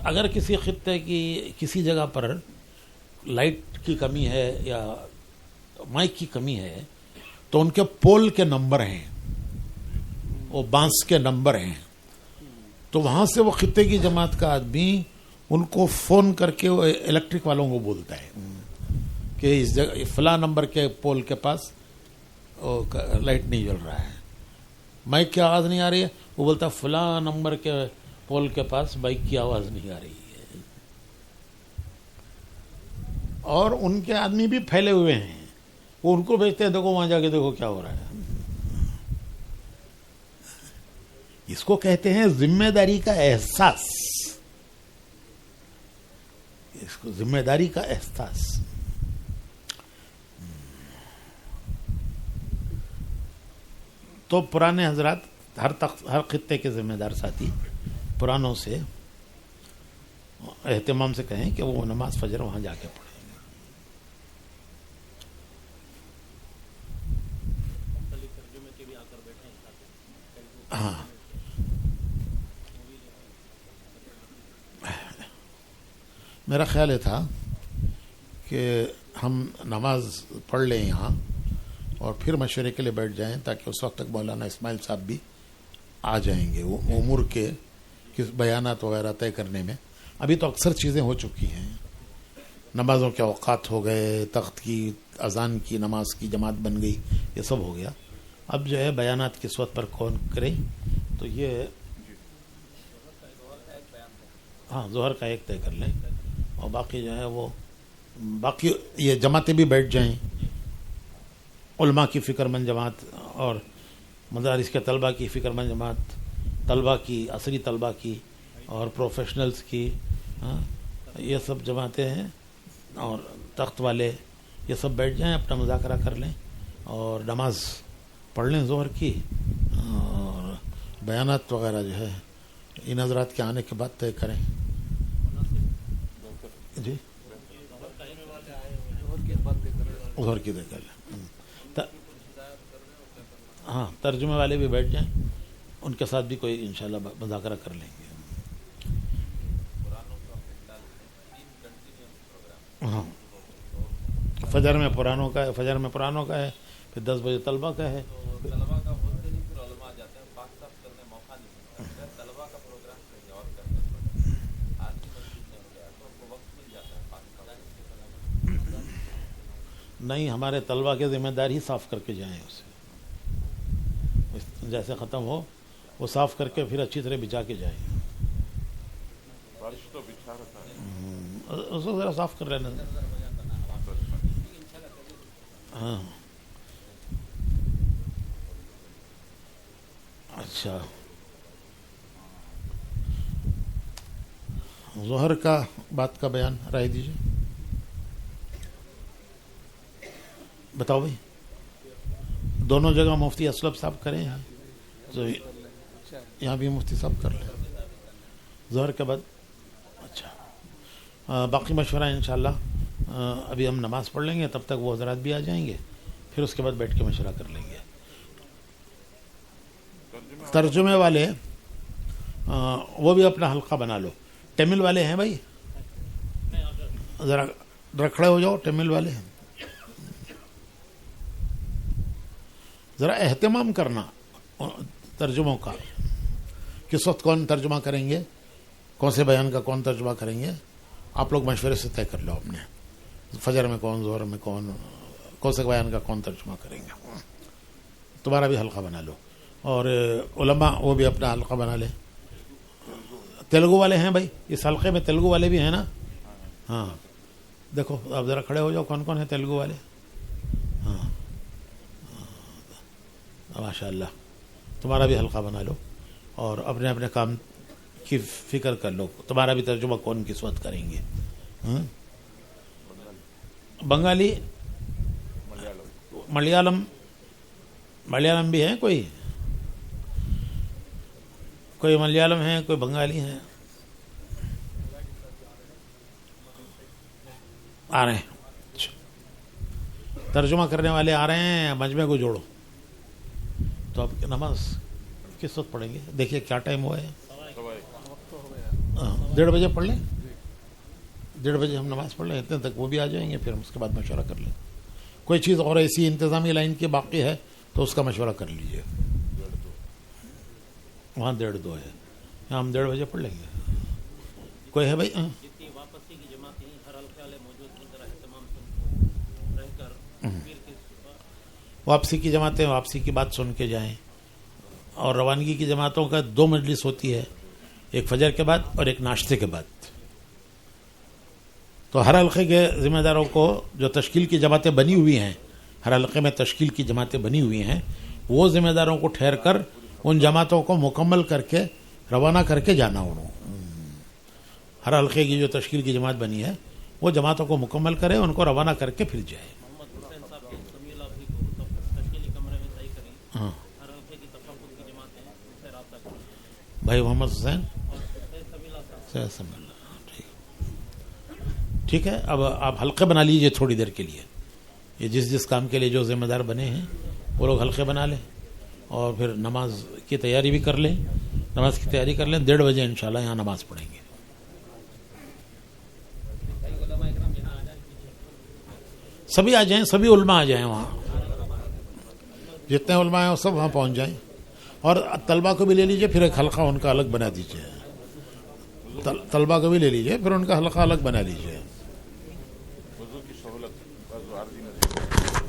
اگر کسی خطے کی کسی جگہ پر لائٹ کی کمی ہے یا مائک کی کمی ہے تو ان کے پول کے نمبر ہیں, وہ بانس کے نمبر ہیں. تو وہاں سے وہ خطے کی جماعت کا آدمی ان کو فون کر کے وہ الیکٹرک والوں کو بولتا ہے کہ اس جگہ فلاں نمبر کے پول کے پاس لائٹ نہیں جل رہا ہے, مائک کی آواز نہیں آ رہی ہے. وہ بولتا فلاں نمبر کے پول کے پاس مائک کی آواز نہیں آ رہی ہے. اور ان کے آدمی بھی پھیلے ہوئے ہیں, وہ ان کو بھیجتے ہیں دیکھو وہاں جا کے دیکھو کیا ہو رہا ہے. اس کو کہتے ہیں ذمہ داری کا احساس. اس کو ذمہ داری کا احساس. تو پرانے حضرات ہر خطے کے ذمہ دار ساتھی پرانوں سے اہتمام سے کہیں کہ وہ نماز فجر وہاں جا کے پڑھیں. ہاں, میرا خیال یہ تھا کہ ہم نماز پڑھ لیں یہاں اور پھر مشورے کے لیے بیٹھ جائیں تاکہ اس وقت تک مولانا اسماعیل صاحب بھی آ جائیں گے وہ امور کے بیانات وغیرہ طے کرنے میں. ابھی تو اکثر چیزیں ہو چکی ہیں, نمازوں کے اوقات ہو گئے، تخت کی اذان کی نماز کی جماعت بن گئی، یہ سب ہو گیا. اب جو ہے بیانات کس وقت پر کون کرے، تو یہ ہاں ظہر کا ایک طے کر لیں، اور باقی جو ہے وہ باقی یہ جماعتیں بھی بیٹھ جائیں، علماء کی فکر مند جماعت اور مدارس کے طلباء کی فکر مند جماعت، طلباء کی، عصری طلباء کی اور پروفیشنلز کی، ہاں یہ سب جماعتیں ہیں، اور تخت والے یہ سب بیٹھ جائیں، اپنا مذاکرہ کر لیں اور نماز پڑھ لیں ظہر کی، اور بیانات وغیرہ جو ہے ان حضرات کے آنے کے بعد طے کریں. جی ظہر کی طے کر لیں. ہاں ترجمے والے بھی بیٹھ جائیں، ان کے ساتھ بھی کوئی انشاءاللہ مذاکرہ کر لیں گے. ہاں فجر میں پرانوں کا ہے، فجر میں پرانوں کا ہے، پھر 10 بجے طلبہ کا ہے. طلبا کا ہوتے نہیں، پھر علماء جاتے ہیں، پاک صاف کرنے موقع نہیں ملتا. طلبا کا پروگرام کہیں اور کرنا پڑتا ہے. آج کی مسجد میں ہو گیا تو ان کو وقت مل جاتا ہے پاک صاف. نہیں، ہمارے طلبہ کے ذمہ دار ہی صاف کر کے جائیں، اسے جیسے ختم ہو وہ صاف کر کے پھر اچھی طرح بچا کے جائیں. بارش تو بچھا رہتا ہے، اس کو ذرا صاف کر لینا. ہاں اچھا، ظہر کا بات کا بیان رائے دیجیے. بتاؤ بھائی، دونوں جگہ مفتی اسلم صاحب کریں ہیں تو یہاں بھی مفتی صاحب کر لیں ظہر کے بعد. اچھا، باقی مشورہ انشاءاللہ ابھی ہم نماز پڑھ لیں گے، تب تک وہ حضرات بھی آ جائیں گے، پھر اس کے بعد بیٹھ کے مشورہ کر لیں گے. ترجمے والے وہ بھی اپنا حلقہ بنا لو. ٹیمل والے ہیں بھائی، ذرا رکھڑے ہو جاؤ. ٹیمل والے ہیں، ذرا اہتمام کرنا ترجموں کا، کس وقت کون ترجمہ کریں گے، کون سے بیان کا کون ترجمہ کریں گے. آپ لوگ مشورے سے طے کر لو اپنے، فجر میں کون، ظہر میں کون سے بیان کا کون ترجمہ کریں گے. تمہارا بھی حلقہ بنا لو، اور علماء وہ بھی اپنا حلقہ بنا لیں. تیلگو والے ہیں بھائی، اس حلقے میں تیلگو والے بھی ہیں نا. ہاں دیکھو آپ ذرا کھڑے ہو جاؤ، کون کون ہیں تیلگو والے. ہاں ماشاء اللہ، تمہارا بھی حلقہ بنا لو اور اپنے اپنے کام کی فکر کر لو. تمہارا بھی ترجمہ کون کس وقت کریں گے. بنگالی، ملیالم بھی ہیں، کوئی ملیالم ہیں، کوئی بنگالی ہیں. آ رہے ہیں ترجمہ کرنے والے آ رہے ہیں. مجمع کو جوڑو. تو اب نماز کس وقت پڑھیں گے؟ دیکھیے کیا ٹائم ہوا ہے. 1:30 بجے پڑھ لیں. 1:30 بجے ہم نماز پڑھ لیں، اتنے تک وہ بھی آ جائیں گے، پھر ہم اس کے بعد مشورہ کر لیں. کوئی چیز اور ایسی انتظامی لائن کی باقی ہے تو اس کا مشورہ کر لیجیے. وہاں 1:30 ہے، یہاں ہم 1:30 بجے پڑھ لیں گے. کوئی ہے بھائی؟ واپسی کی جماعتیں واپسی کی بات سن کے جائیں. اور روانگی کی جماعتوں کا 2 مجلس ہوتی ہے، ایک فجر کے بعد اور ایک ناشتے کے بعد. تو ہر حلقے کے ذمہ داروں کو جو تشکیل کی جماعتیں بنی ہوئی ہیں، ہر حلقے میں تشکیل کی جماعتیں بنی ہوئی ہیں، وہ ذمہ داروں کو ٹھہر کر ان جماعتوں کو مکمل کر کے روانہ کر کے جانا. ہر حلقے کی جو تشکیل کی جماعت بنی ہے وہ جماعتوں کو مکمل کرے، ان کو روانہ کر کے پھر جائے. ہاں بھائی محمد حسین ٹھیک ہے. اب آپ حلقے بنا لیجئے تھوڑی دیر کے لیے. یہ جس کام کے لیے جو ذمہ دار بنے ہیں وہ لوگ حلقے بنا لیں، اور پھر نماز کی تیاری بھی کر لیں. نماز کی تیاری کر لیں. 1:30 بجے انشاءاللہ یہاں نماز پڑھیں گے. سبھی آ جائیں، سبھی علماء آ جائیں. وہاں جتنے علماء ہیں وہ سب وہاں پہنچ جائیں. اور طلبہ کو بھی لے لیجئے، پھر ایک حلقہ ان کا الگ بنا دیجئے. طلبہ کو بھی لے لیجئے، پھر ان کا حلقہ الگ بنا لیجئے.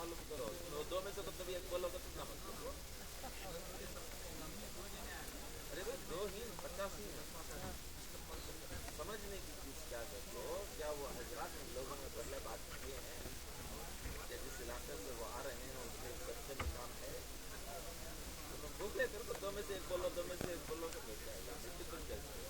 معلوم کرو. دو میں سے تو کبھی ایک بولو گے تو کیا مطلب؟ ارے بھائی 2 ہی 50 ہی سمجھنے کی چیز کیا کرتے ہو. کیا وہ حضرات ان لوگوں میں پہلے بات کیے ہیں کہ جس علاقے سے وہ آ رہے ہیں اس کے سچے مقام ہے؟ بھوکے کر کو 2 میں سے ایک بولو, 2 میں سے ایک بولو تو بیٹھ جائے گا. تم کیسے ہو؟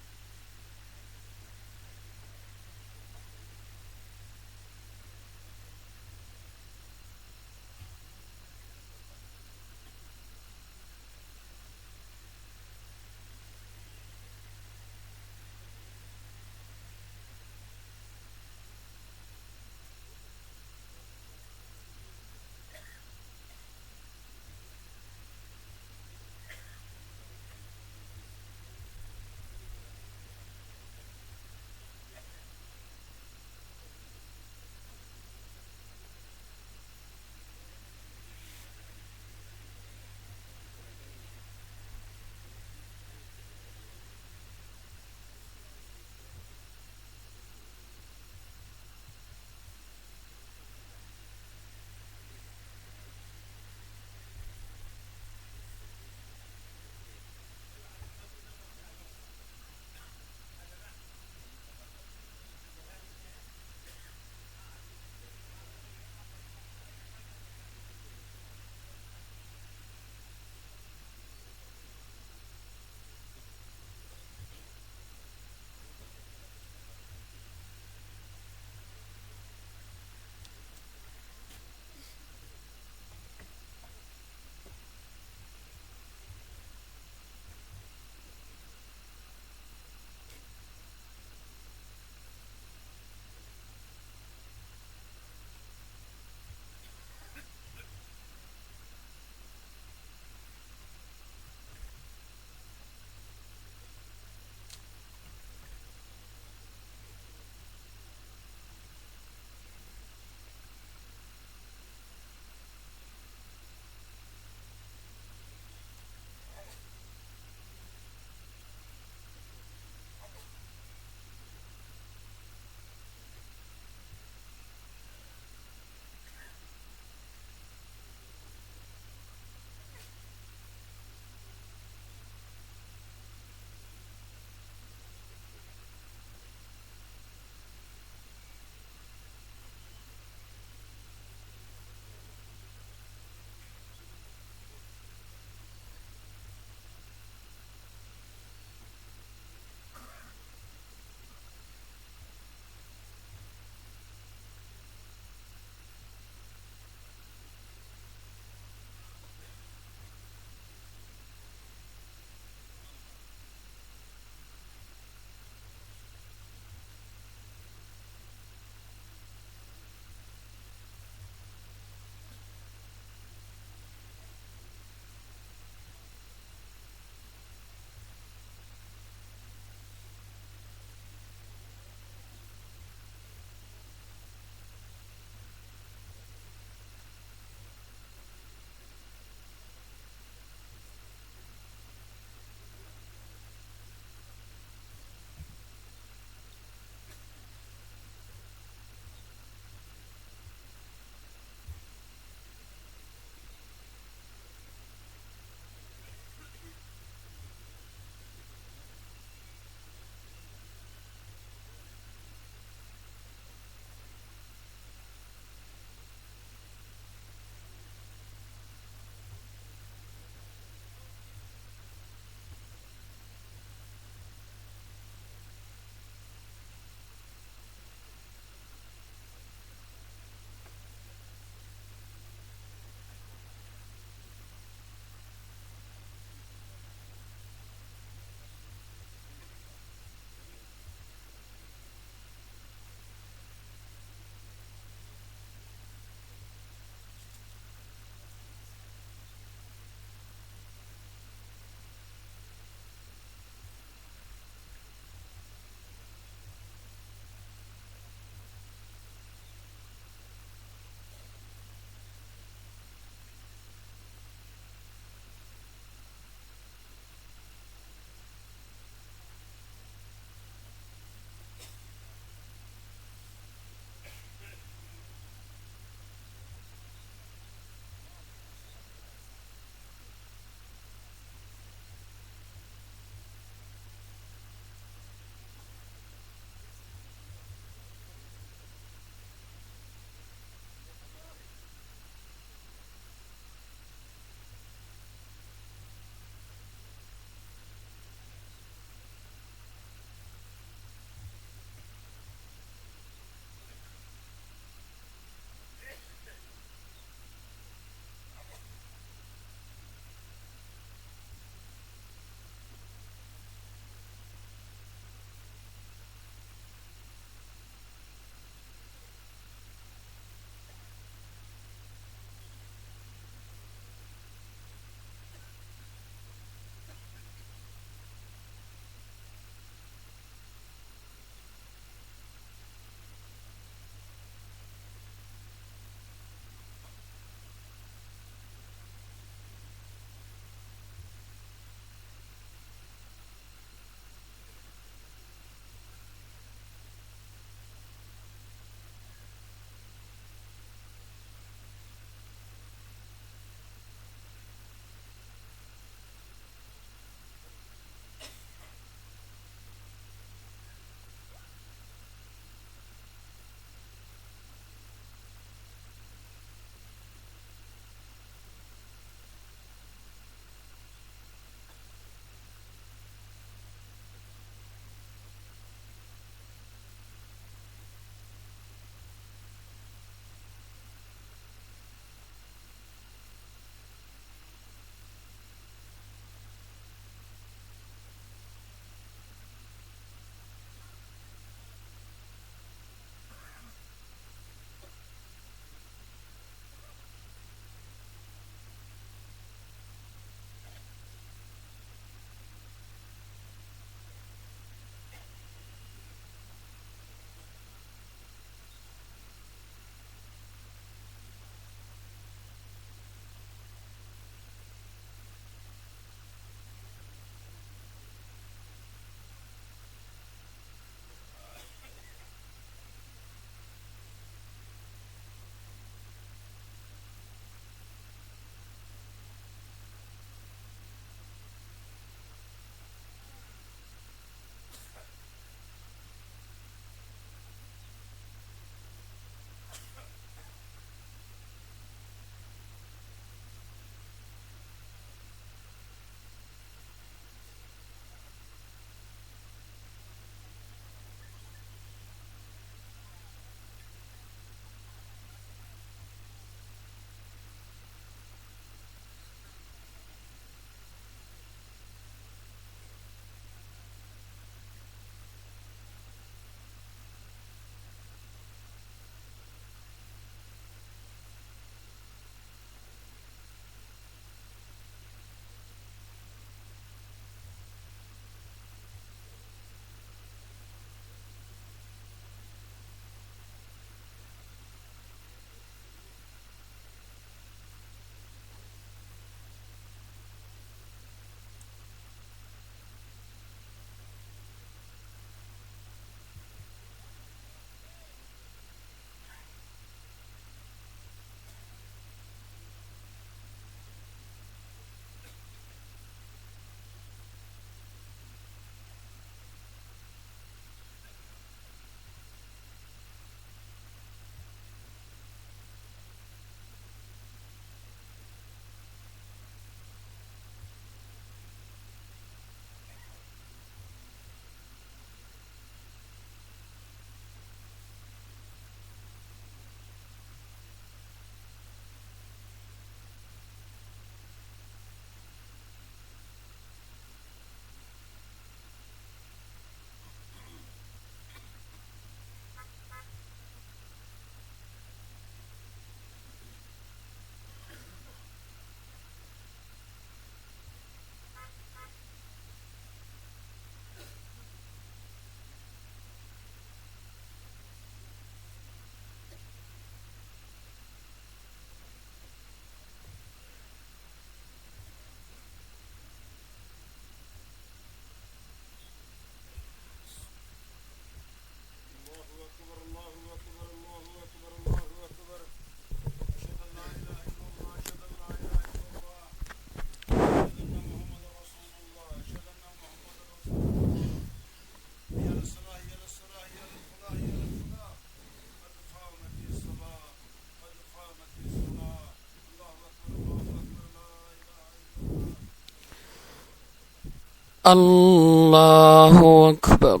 الله أكبر.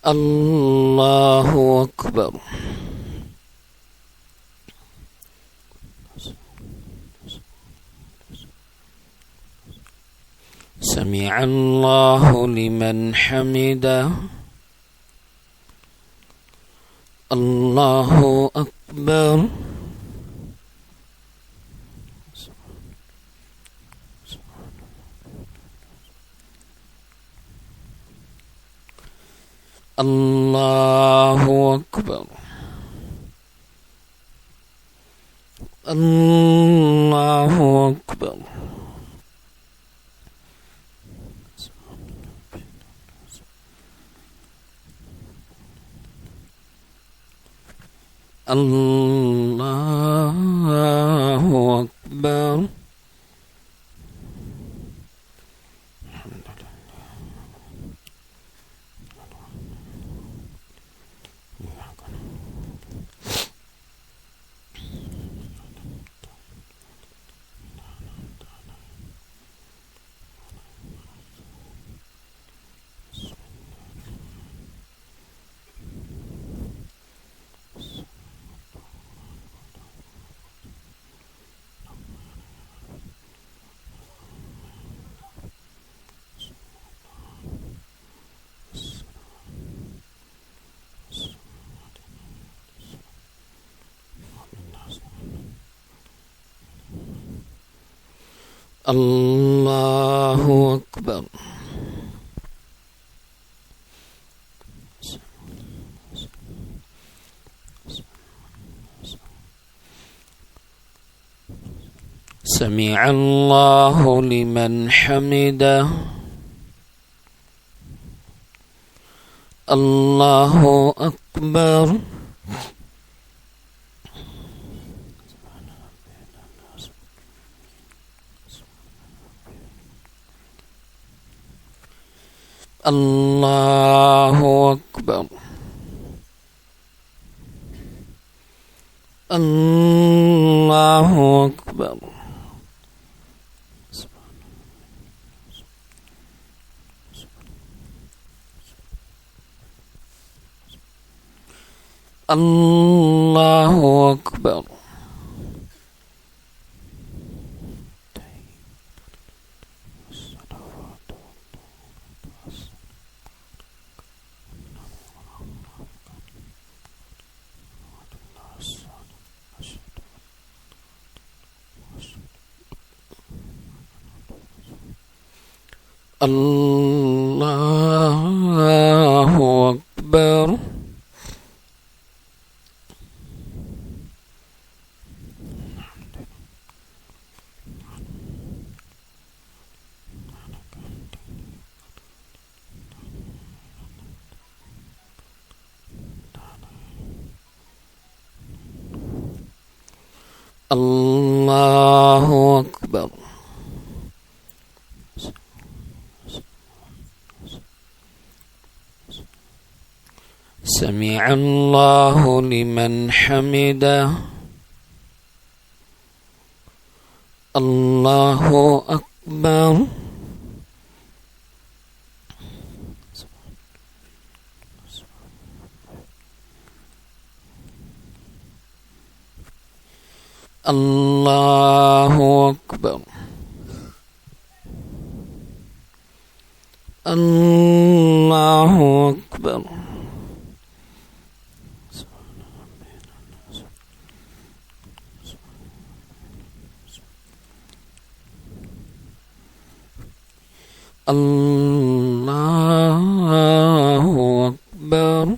الله أكبر. سمع الله لمن حمده. الله أكبر. الله أكبر. الله أكبر. الله أكبر. الله أكبر. سمع الله لمن حمده. الله أكبر. الله أكبر. الله أكبر. الله أكبر. الله أكبر. الله أكبر. سمع الله لمن حمده. الله أكبر. الله أكبر. الله أكبر. الله أكبر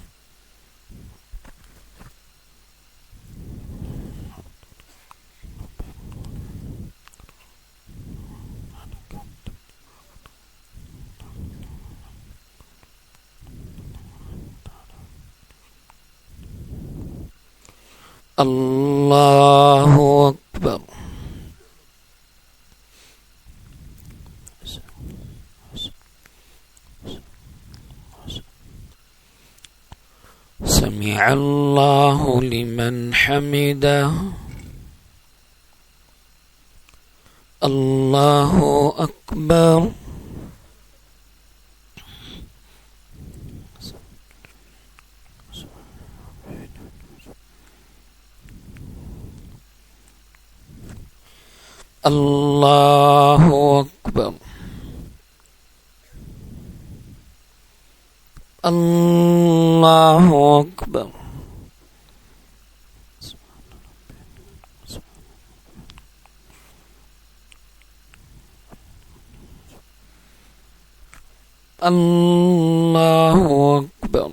الله أكبر سمع الله لمن حمده الله أكبر الله أكبر الله أكبر الله أكبر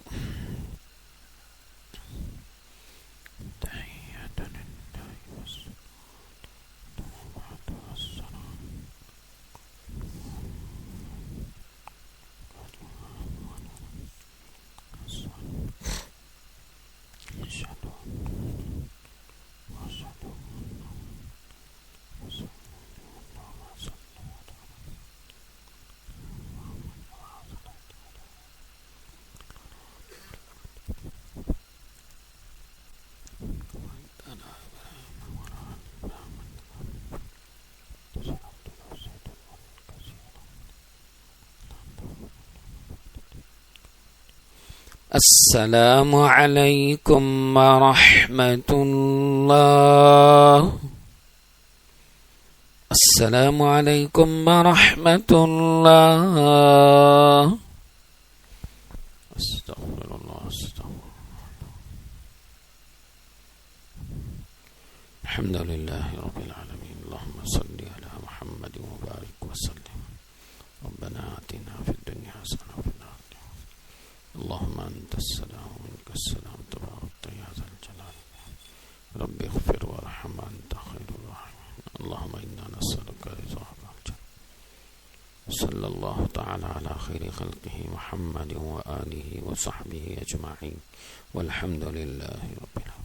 السلام عليكم ورحمة الله السلام عليكم ورحمة الله استغفر الله استغفر الحمد لله رب العالمين اللهم صل على محمد وبارك وسلم ربنا آتنا في الدنيا حسنة وفي الآخرة اللهم أنت السلام ومنك السلام تبارك يا ذا الجلال رب اغفر وارحم أنت خير الراحمين اللهم إنا نسألك رضاك والجنة صلى الله تعالى على خير خلقه محمد وآله وصحبه أجمعين والحمد لله رب العالمين.